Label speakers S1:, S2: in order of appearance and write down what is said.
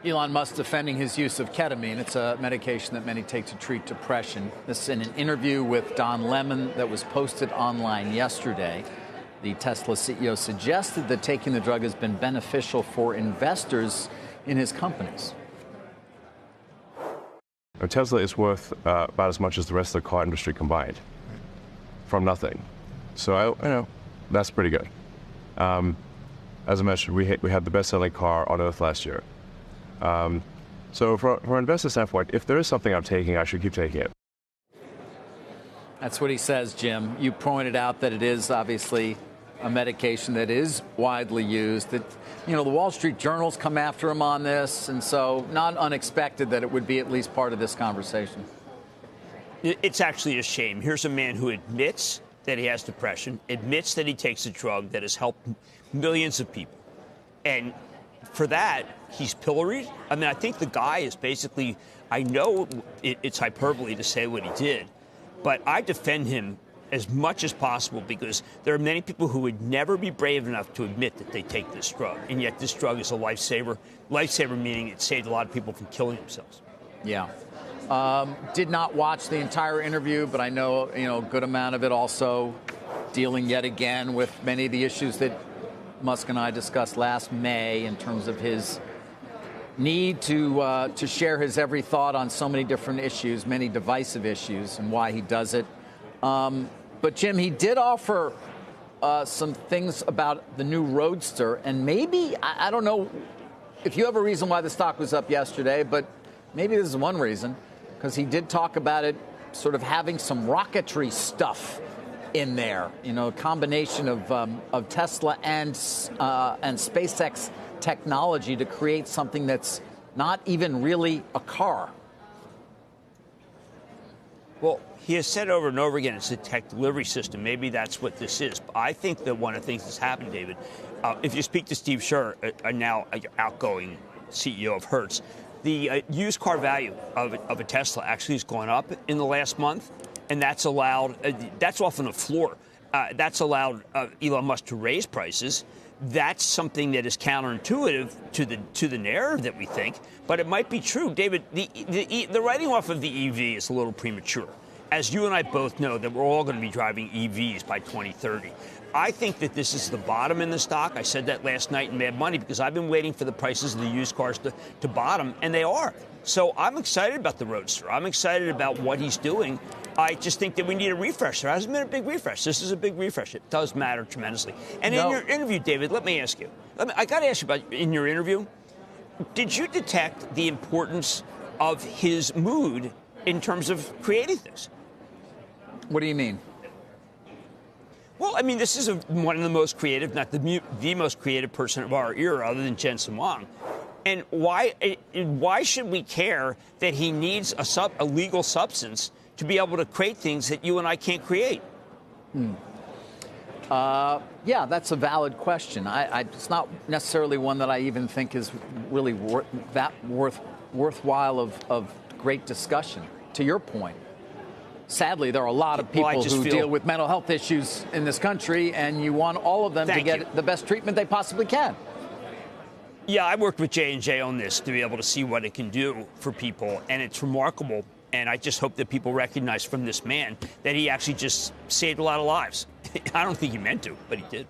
S1: Elon Musk defending his use of ketamine. It's a medication that many take to treat depression. This is in an interview with Don Lemon that was posted online yesterday. The Tesla CEO suggested that taking the drug has been beneficial for investors in his companies.
S2: Tesla is worth about as much as the rest of the car industry combined, from nothing. So that's pretty good. As I mentioned, we had the best-selling car on Earth last year. So from an investor standpoint, if there is something I'm taking, I should keep taking it.
S1: That's what he says, Jim. You pointed out that it is obviously a medication that is widely used. That, the Wall Street Journal's come after him on this, and so not unexpected that it would be at least part of this conversation.
S3: It's actually a shame. Here's a man who admits that he has depression, admits that he takes a drug that has helped millions of people. And for that, he's pilloried. I mean, I think the guy is basically, I know it's hyperbole to say what he did, but I defend him as much as possible because there are many people who would never be brave enough to admit that they take this drug. And yet this drug is a lifesaver. Lifesaver meaning it saved a lot of people from killing themselves.
S1: Yeah. Did not watch the entire interview, but I know, a good amount of it also dealing yet again with many of the issues that Musk and I discussed last May in terms of his need to share his every thought on so many different issues, many divisive issues, and why he does it. But, Jim, he did offer some things about the new Roadster, and maybe, I don't know if you have a reason why the stock was up yesterday, but maybe this is one reason, because he did talk about it sort of having some rocketry stuff in there, a combination of Tesla and SpaceX technology to create something that's not even really a car.
S3: Well, he has said over and over again it's a tech delivery system. Maybe that's what this is. But I think that one of the things that's happened, David, if you speak to Steve Scher, a now outgoing CEO of Hertz, the used car value of a Tesla actually has gone up in the last month. And that's allowed, that's often a floor. That's allowed Elon Musk to raise prices. That's something that is counterintuitive to the narrative that we think. But it might be true. David, the writing off of the EV is a little premature. As you and I both know, that we're all going to be driving EVs by 2030. I think that this is the bottom in the stock. I said that last night in Mad Money because I've been waiting for the prices of the used cars to bottom, and they are. So I'm excited about the Roadster. I'm excited about what he's doing. I just think that we need a refresh. There hasn't been a big refresh. This is a big refresh. It does matter tremendously. And in your interview, David, let me ask you. I got to ask you about in your interview, did you detect the importance of his mood in terms of creating this?
S1: What do you mean?
S3: Well, I mean, this is one of the most creative, not the most creative person of our era, other than Jensen Huang. And why should we care that he needs a legal substance to be able to create things that you and I can't create?
S1: Yeah, that's a valid question. It's not necessarily one that I even think is really worthwhile of great discussion. To your point, sadly, there are a lot of people who deal with mental health issues in this country, and you want all of them to get the best treatment they possibly can.
S3: Yeah, I worked with J&J on this to be able to see what it can do for people, and it's remarkable. And I just hope that people recognize from this man that he actually just saved a lot of lives. I don't think he meant to, but he did.